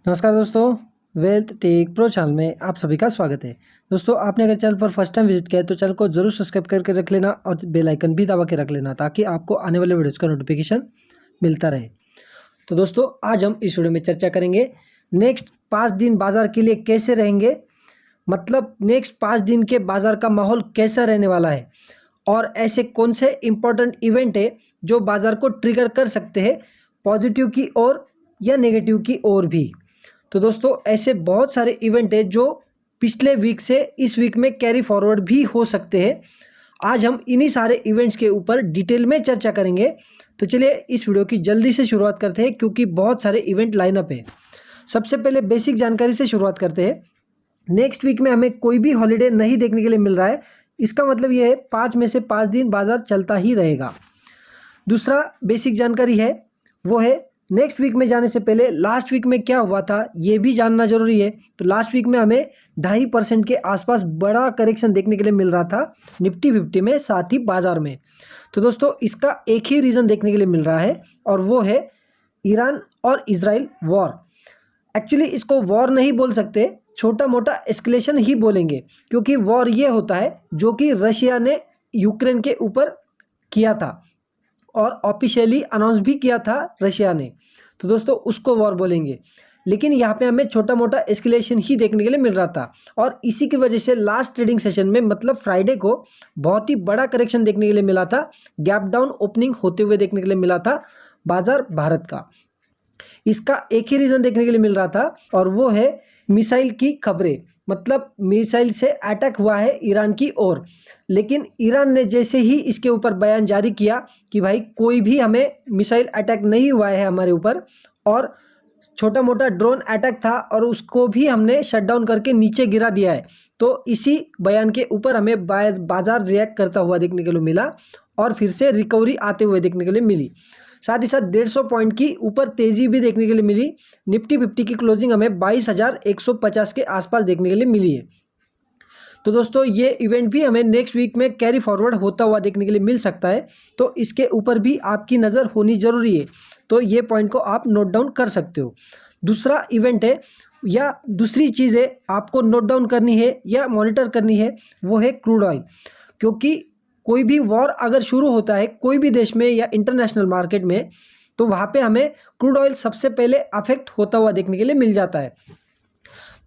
नमस्कार दोस्तों, wealth take pro channel में आप सभी का स्वागत है। दोस्तों, आपने अगर चैनल पर फर्स्ट टाइम विजिट किया है तो चैनल को जरूर सब्सक्राइब करके रख लेना और बेल आइकन भी दबा के रख लेना ताकि आपको आने वाले वीडियोज़ का नोटिफिकेशन मिलता रहे। तो दोस्तों, आज हम इस वीडियो में चर्चा करेंगे नेक्स्ट 5 दिन बाजार के लिए कैसे रहेंगे, मतलब नेक्स्ट 5 दिन के बाजार का माहौल कैसा रहने वाला है और ऐसे कौन से इंपॉर्टेंट इवेंट है जो बाजार को ट्रिगर कर सकते हैं पॉजिटिव की ओर या नेगेटिव की ओर भी। तो दोस्तों, ऐसे बहुत सारे इवेंट है जो पिछले वीक से इस वीक में कैरी फॉरवर्ड भी हो सकते हैं। आज हम इन्हीं सारे इवेंट्स के ऊपर डिटेल में चर्चा करेंगे। तो चलिए इस वीडियो की जल्दी से शुरुआत करते हैं क्योंकि बहुत सारे इवेंट लाइनअप है। सबसे पहले बेसिक जानकारी से शुरुआत करते हैं। नेक्स्ट वीक में हमें कोई भी हॉलीडे नहीं देखने के लिए मिल रहा है। इसका मतलब ये है 5 में से 5 दिन बाजार चलता ही रहेगा। दूसरा बेसिक जानकारी है वो है नेक्स्ट वीक में जाने से पहले लास्ट वीक में क्या हुआ था ये भी जानना जरूरी है। तो लास्ट वीक में हमें 2.5% के आसपास बड़ा करेक्शन देखने के लिए मिल रहा था निफ्टी 50 में, साथ ही बाजार में। तो दोस्तों, इसका एक ही रीज़न देखने के लिए मिल रहा है और वो है ईरान और इजराइल वॉर। एक्चुअली इसको वॉर नहीं बोल सकते, छोटा मोटा एस्केलेशन ही बोलेंगे क्योंकि वॉर ये होता है जो कि रशिया ने यूक्रेन के ऊपर किया था और ऑफिशियली अनाउंस भी किया था रशिया ने। तो दोस्तों, उसको वॉर बोलेंगे, लेकिन यहाँ पे हमें छोटा मोटा एस्केलेशन ही देखने के लिए मिल रहा था और इसी की वजह से लास्ट ट्रेडिंग सेशन में मतलब फ्राइडे को बहुत ही बड़ा करेक्शन देखने के लिए मिला था। गैप डाउन ओपनिंग होते हुए देखने के लिए मिला था बाजार भारत का। इसका एक ही रीज़न देखने के लिए मिल रहा था और वो है मिसाइल की खबरें, मतलब मिसाइल से अटैक हुआ है ईरान की ओर। लेकिन ईरान ने जैसे ही इसके ऊपर बयान जारी किया कि भाई कोई भी हमें मिसाइल अटैक नहीं हुआ है हमारे ऊपर, और छोटा मोटा ड्रोन अटैक था और उसको भी हमने शटडाउन करके नीचे गिरा दिया है। तो इसी बयान के ऊपर हमें बाजार रिएक्ट करता हुआ देखने के लिए मिला और फिर से रिकवरी आते हुए देखने के लिए मिली। साथ ही साथ 150 पॉइंट की ऊपर तेज़ी भी देखने के लिए मिली। निफ्टी 50 की क्लोजिंग हमें 22,150 के आसपास देखने के लिए मिली है। तो दोस्तों, ये इवेंट भी हमें नेक्स्ट वीक में कैरी फॉरवर्ड होता हुआ देखने के लिए मिल सकता है, तो इसके ऊपर भी आपकी नज़र होनी ज़रूरी है। तो ये पॉइंट को आप नोट डाउन कर सकते हो। दूसरा इवेंट है या दूसरी चीज़ है आपको नोट डाउन करनी है या मॉनिटर करनी है, वो है क्रूड ऑयल। क्योंकि कोई भी वॉर अगर शुरू होता है कोई भी देश में या इंटरनेशनल मार्केट में, तो वहाँ पे हमें क्रूड ऑयल सबसे पहले अफेक्ट होता हुआ देखने के लिए मिल जाता है।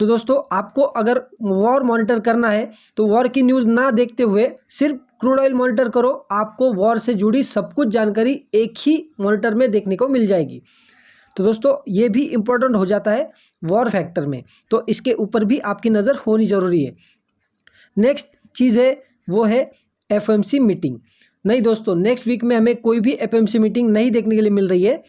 तो दोस्तों, आपको अगर वॉर मॉनिटर करना है तो वॉर की न्यूज़ ना देखते हुए सिर्फ क्रूड ऑयल मॉनिटर करो, आपको वॉर से जुड़ी सब कुछ जानकारी एक ही मॉनिटर में देखने को मिल जाएगी। तो दोस्तों, ये भी इम्पोर्टेंट हो जाता है वॉर फैक्टर में, तो इसके ऊपर भी आपकी नज़र होनी ज़रूरी है। नेक्स्ट चीज़ है वो है एफओएमसी मीटिंग। नहीं दोस्तों, नेक्स्ट वीक में हमें कोई भी एफओएमसी मीटिंग नहीं देखने के लिए मिल रही है।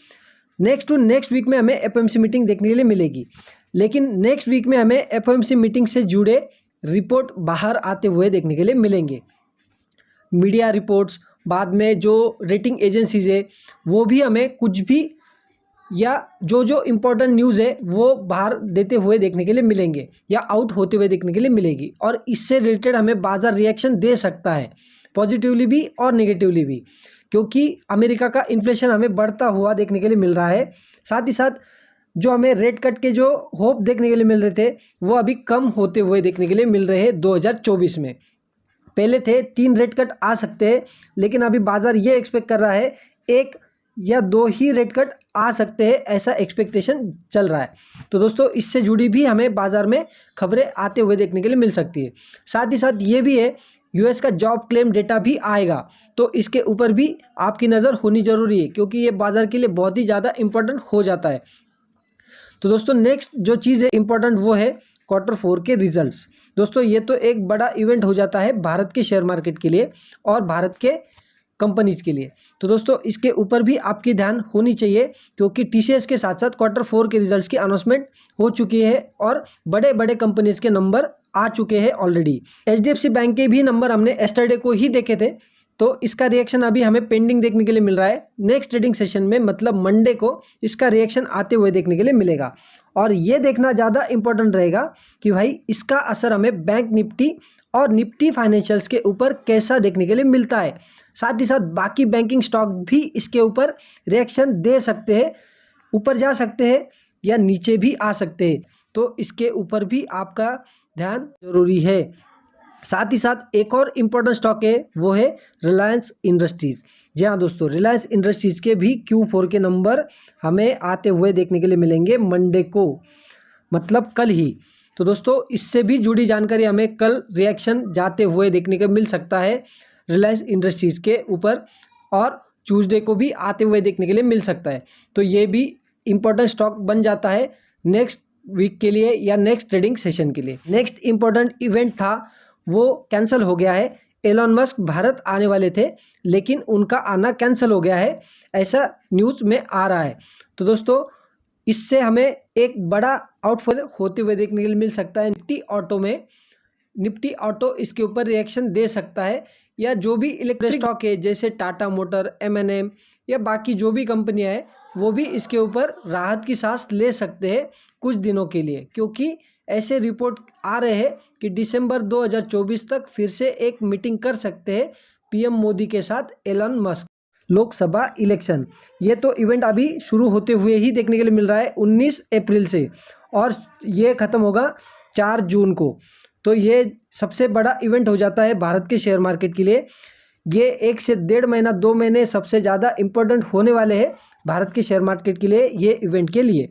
नेक्स्ट टू नेक्स्ट वीक में हमें एफओएमसी मीटिंग देखने के लिए मिलेगी, लेकिन नेक्स्ट वीक में हमें एफओएमसी मीटिंग से जुड़े रिपोर्ट बाहर आते हुए देखने के लिए मिलेंगे। मीडिया रिपोर्ट्स, बाद में जो रेटिंग एजेंसीज है वो भी हमें कुछ भी या जो इम्पोर्टेंट न्यूज़ है वो बाहर देते हुए देखने के लिए मिलेंगे या आउट होते हुए देखने के लिए मिलेगी, और इससे रिलेटेड हमें बाजार रिएक्शन दे सकता है पॉजिटिवली भी और नेगेटिवली भी, क्योंकि अमेरिका का इन्फ्लेशन हमें बढ़ता हुआ देखने के लिए मिल रहा है। साथ ही साथ जो हमें रेट कट के जो होप देखने के लिए मिल रहे थे वो अभी कम होते हुए देखने के लिए मिल रहे हैं 2024 में। पहले थे 3 रेट कट आ सकते हैं, लेकिन अभी बाजार ये एक्सपेक्ट कर रहा है 1 या 2 ही रेट कट आ सकते हैं, ऐसा एक्सपेक्टेशन चल रहा है। तो दोस्तों, इससे जुड़ी भी हमें बाजार में खबरें आते हुए देखने के लिए मिल सकती है। साथ ही साथ ये भी है यूएस का जॉब क्लेम डेटा भी आएगा, तो इसके ऊपर भी आपकी नज़र होनी ज़रूरी है क्योंकि ये बाजार के लिए बहुत ही ज़्यादा इंपॉर्टेंट हो जाता है। तो दोस्तों, नेक्स्ट जो चीज़ है इंपॉर्टेंट वो है Q4 के रिजल्ट्स। दोस्तों, ये तो एक बड़ा इवेंट हो जाता है भारत के शेयर मार्केट के लिए और भारत के कंपनीज के लिए। तो दोस्तों, इसके ऊपर भी आपकी ध्यान होनी चाहिए क्योंकि टीसीएस के साथ साथ Q4 के रिजल्ट्स की अनाउंसमेंट हो चुकी है और बड़े बड़े कंपनीज के नंबर आ चुके हैं ऑलरेडी। एचडीएफसी बैंक के भी नंबर हमने एस्टरडे को ही देखे थे, तो इसका रिएक्शन अभी हमें पेंडिंग देखने के लिए मिल रहा है। नेक्स्ट ट्रेडिंग सेशन में मतलब मंडे को इसका रिएक्शन आते हुए देखने के लिए मिलेगा और ये देखना ज़्यादा इंपॉर्टेंट रहेगा कि भाई इसका असर हमें बैंक निफ्टी और निफ्टी फाइनेंशियल्स के ऊपर कैसा देखने के लिए मिलता है। साथ ही साथ बाकी बैंकिंग स्टॉक भी इसके ऊपर रिएक्शन दे सकते हैं, ऊपर जा सकते हैं या नीचे भी आ सकते हैं, तो इसके ऊपर भी आपका ध्यान जरूरी है। साथ ही साथ एक और इम्पोर्टेंट स्टॉक है, वो है रिलायंस इंडस्ट्रीज़। जी हाँ दोस्तों, रिलायंस इंडस्ट्रीज़ के भी Q4 के नंबर हमें आते हुए देखने के लिए मिलेंगे मंडे को, मतलब कल ही। तो दोस्तों इससे भी जुड़ी जानकारी हमें कल रिएक्शन जाते हुए देखने को मिल सकता है रिलायंस इंडस्ट्रीज़ के ऊपर, और ट्यूसडे को भी आते हुए देखने के लिए मिल सकता है। तो ये भी इम्पोर्टेंट स्टॉक बन जाता है नेक्स्ट वीक के लिए या नेक्स्ट ट्रेडिंग सेशन के लिए। नेक्स्ट इम्पोर्टेंट इवेंट था वो कैंसिल हो गया है। एलन मस्क भारत आने वाले थे, लेकिन उनका आना कैंसिल हो गया है, ऐसा न्यूज़ में आ रहा है। तो दोस्तों इससे हमें एक बड़ा आउटफॉल होते हुए देखने के लिए मिल सकता है निफ्टी ऑटो में। निफ्टी ऑटो इसके ऊपर रिएक्शन दे सकता है, या जो भी इलेक्ट्रिक स्टॉक है जैसे टाटा मोटर, M&M या बाकी जो भी कंपनियां हैं, वो भी इसके ऊपर राहत की सांस ले सकते हैं कुछ दिनों के लिए, क्योंकि ऐसे रिपोर्ट आ रहे हैं कि दिसंबर 2024 तक फिर से एक मीटिंग कर सकते हैं PM मोदी के साथ एलन मस्क। लोकसभा इलेक्शन, ये तो इवेंट अभी शुरू होते हुए ही देखने के लिए मिल रहा है 19 अप्रैल से, और ये ख़त्म होगा 4 जून को। तो ये सबसे बड़ा इवेंट हो जाता है भारत के शेयर मार्केट के लिए। ये 1 से 1.5 महीना 2 महीने सबसे ज़्यादा इम्पोर्टेंट होने वाले हैं भारत के शेयर मार्केट के लिए, ये इवेंट के लिए।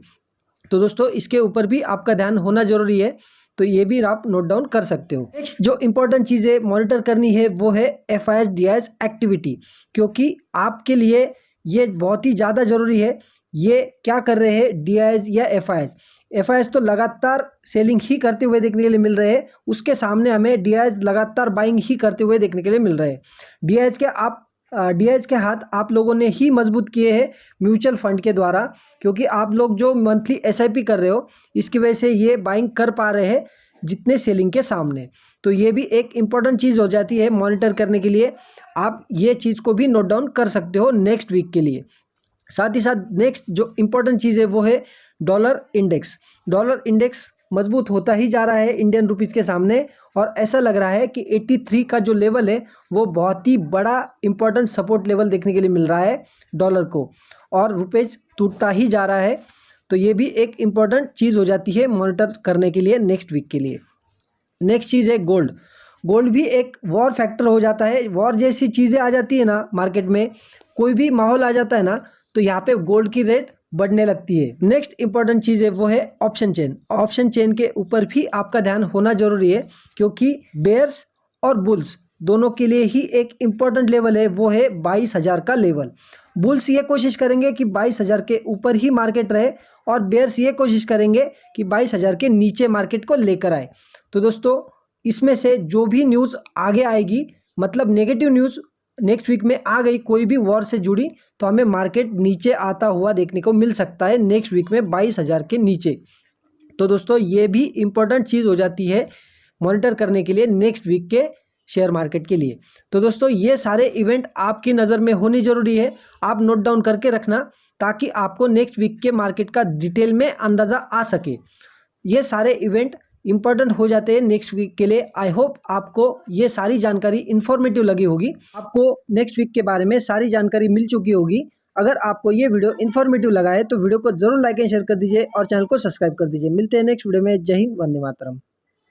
तो दोस्तों इसके ऊपर भी आपका ध्यान होना जरूरी है, तो ये भी आप नोट डाउन कर सकते हो। नेक्स्ट जो इम्पोर्टेंट चीज़ें मॉनिटर करनी है वो है FIS DIS एक्टिविटी, क्योंकि आपके लिए ये बहुत ही ज़्यादा ज़रूरी है। ये क्या कर रहे हैं DIS या FIS तो लगातार सेलिंग ही करते हुए देखने के लिए मिल रहे हैं, उसके सामने हमें DIS लगातार बाइंग ही करते हुए देखने के लिए मिल रहे हैं। DIS के हाथ आप लोगों ने ही मजबूत किए हैं म्यूचुअल फंड के द्वारा, क्योंकि आप लोग जो मंथली SIP कर रहे हो इसकी वजह से ये बाइंग कर पा रहे हैं जितने सेलिंग के सामने। तो ये भी एक इम्पॉर्टेंट चीज़ हो जाती है मॉनिटर करने के लिए। आप ये चीज़ को भी नोट डाउन कर सकते हो नेक्स्ट वीक के लिए। साथ ही साथ नेक्स्ट जो इम्पोर्टेंट चीज़ है वो है डॉलर इंडेक्स। डॉलर इंडेक्स मजबूत होता ही जा रहा है इंडियन रुपीज़ के सामने, और ऐसा लग रहा है कि 83 का जो लेवल है वो बहुत ही बड़ा इम्पोर्टेंट सपोर्ट लेवल देखने के लिए मिल रहा है डॉलर को, और रुपीज़ टूटता ही जा रहा है। तो ये भी एक इम्पॉर्टेंट चीज़ हो जाती है मॉनिटर करने के लिए नेक्स्ट वीक के लिए। नेक्स्ट चीज़ है गोल्ड। गोल्ड भी एक वॉर फैक्टर हो जाता है। वॉर जैसी चीज़ें आ जाती है ना मार्केट में, कोई भी माहौल आ जाता है ना, तो यहाँ पे गोल्ड की रेट बढ़ने लगती है। नेक्स्ट इंपॉर्टेंट चीज़ है वो है ऑप्शन चेन। ऑप्शन चेन के ऊपर भी आपका ध्यान होना जरूरी है, क्योंकि बेयर्स और बुल्स दोनों के लिए ही एक इम्पॉर्टेंट लेवल है, वो है 22,000 का लेवल। बुल्स ये कोशिश करेंगे कि 22,000 के ऊपर ही मार्केट रहे, और बेयर्स ये कोशिश करेंगे कि 22,000 के नीचे मार्केट को लेकर आए। तो दोस्तों इसमें से जो भी न्यूज़ आगे आएगी, मतलब नेगेटिव न्यूज़ नेक्स्ट वीक में आ गई कोई भी वॉर से जुड़ी, तो हमें मार्केट नीचे आता हुआ देखने को मिल सकता है नेक्स्ट वीक में 22,000 के नीचे। तो दोस्तों ये भी इम्पोर्टेंट चीज़ हो जाती है मॉनिटर करने के लिए नेक्स्ट वीक के शेयर मार्केट के लिए। तो दोस्तों ये सारे इवेंट आपकी नज़र में होनी ज़रूरी है, आप नोट डाउन करके रखना, ताकि आपको नेक्स्ट वीक के मार्केट का डिटेल में अंदाज़ा आ सके। ये सारे इवेंट इंपॉर्टेंट हो जाते हैं नेक्स्ट वीक के लिए। आई होप आपको ये सारी जानकारी इन्फॉर्मेटिव लगी होगी, आपको नेक्स्ट वीक के बारे में सारी जानकारी मिल चुकी होगी। अगर आपको ये वीडियो इन्फॉर्मेटिव लगा है तो वीडियो को जरूर लाइक एंड शेयर कर दीजिए, और चैनल को सब्सक्राइब कर दीजिए। मिलते हैं नेक्स्ट वीडियो में। जय हिंद, वंदे मातरम।